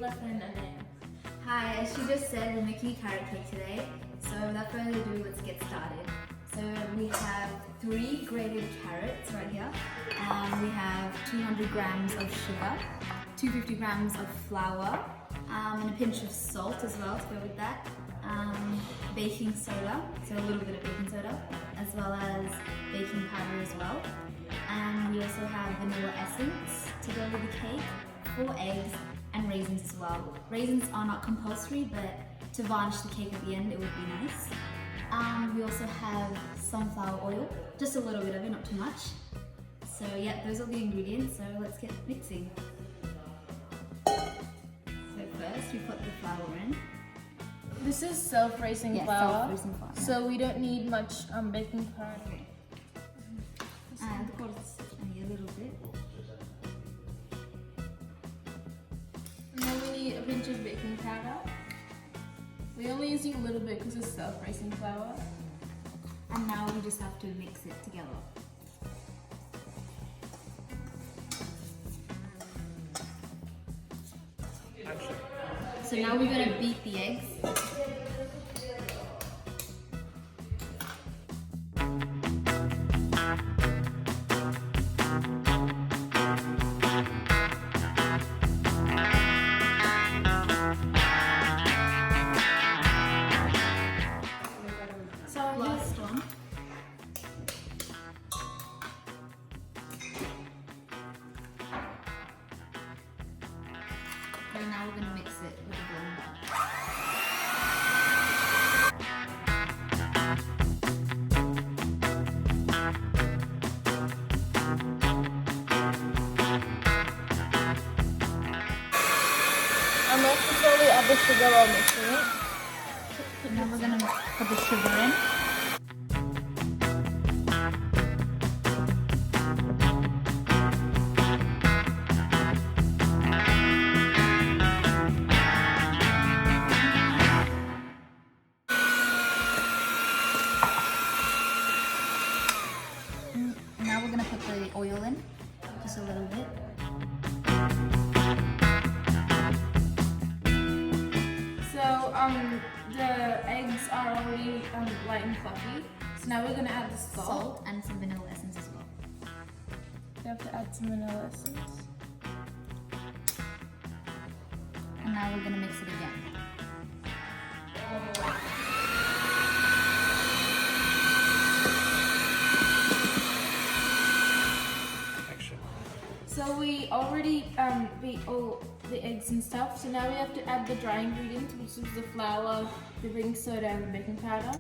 my friend Anaya. Hi, as she just said, we're making a carrot cake today. So without further ado, let's get started. So we have 3 grated carrots right here. We have 200 grams of sugar, 250 grams of flour, and a pinch of salt as well to go with that. Baking soda, so a little bit of baking soda, as well as baking powder as well. And we also have vanilla essence to go with the cake, 4 eggs, and raisins as well. Raisins are not compulsory, but to varnish the cake at the end, it would be nice. We also have sunflower oil, just a little bit of it, not too much. So yeah, those are the ingredients, so let's get mixing. So first, we put the flour in. This is self-raising Yeah, flour, self-raising flour, yeah. so we don't need much baking powder. And of course, only a little bit. And then we need a pinch of baking powder. We're only using a little bit because it's self-raising flour. And now we just have to mix it together. So now we're going to beat the eggs. So Last one. And now we're going to mix it with a blender. I'm not slowly add the sugar while mixing it. Now we're going to put the sugar in. Now we're going to put the oil in, just a little bit. So the eggs are already light and fluffy. So now we're gonna add the salt. Salt and some vanilla essence as well. We have to add some vanilla essence. And now we're going to mix it again. So we already beat all the eggs and stuff. So now we have to add the dry ingredients, which is the flour, the baking soda, and the baking powder.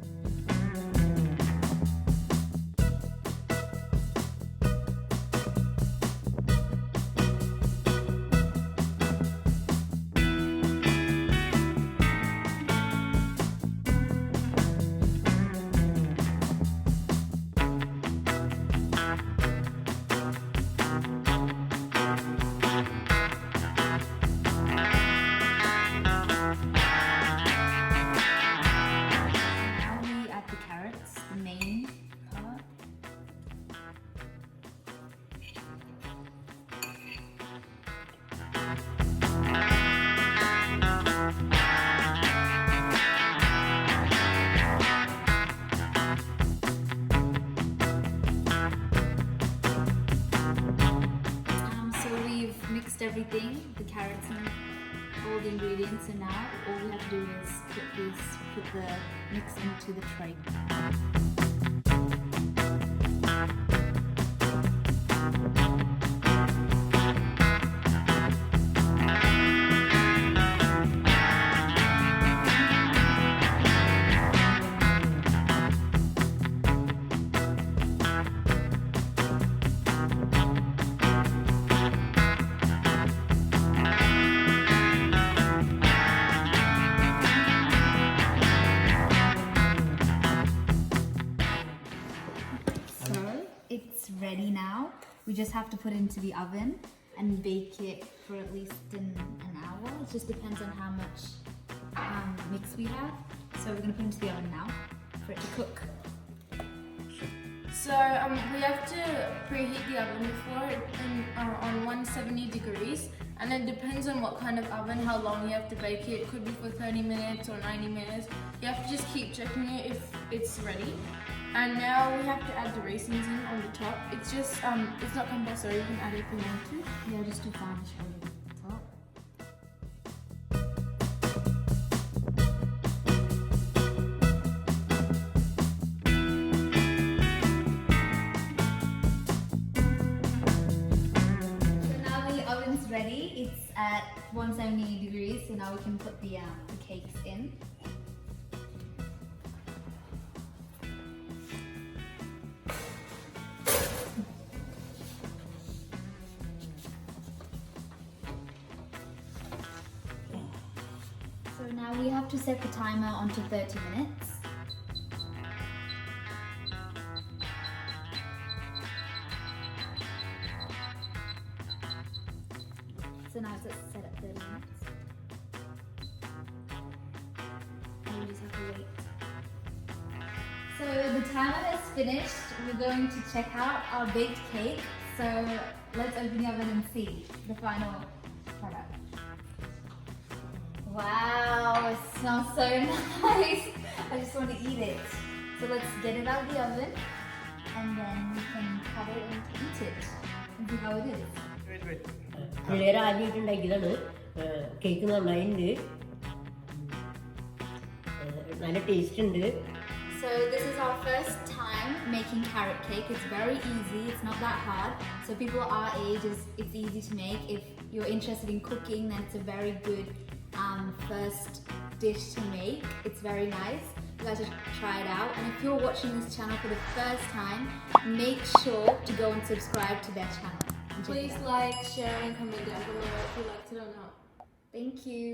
Now we add the carrots, the main part. So we've mixed everything, the carrots and all the ingredients, and now all we have to do is put the mix into the tray. It's ready now. We just have to put it into the oven and bake it for at least an hour. It just depends on how much mix we have. So we're gonna put it into the oven now for it to cook. So we have to preheat the oven before on 170 degrees, and it depends on what kind of oven, how long you have to bake it. It could be for 30 minutes or 90 minutes. You have to just keep checking it if it's ready. And now we have to add the raisins in on the top. It's just, it's not compulsory, you can add it if you want to. Yeah, just to garnish over the top. So now the oven's ready. It's at 170 degrees, so now we can put the cakes in. So now we have to set the timer onto 30 minutes. So now it's set at 30 minutes. And we just have to wait. So the timer is finished. We're going to check out our baked cake. So let's open the oven and see the final product. Wow, it smells so nice. I just want to eat it. So let's get it out of the oven and then we can cut it and eat it and see how it is. പിള്ളേർ ആദ്യമായിട്ടുണ്ടാക്കിയതാണ് cake നന്നായിട്ടുണ്ട് നല്ല taste ഉണ്ട്. So this is our first time making carrot cake. It's very easy, it's not that hard. So people our age, it's easy to make. If you're interested in cooking, then it's a very good first dish to make. It's very nice. You guys should try it out. And if you're watching this channel for the first time, make sure to go and subscribe to their channel. Please like, share and comment down below if you liked it or not. Thank you.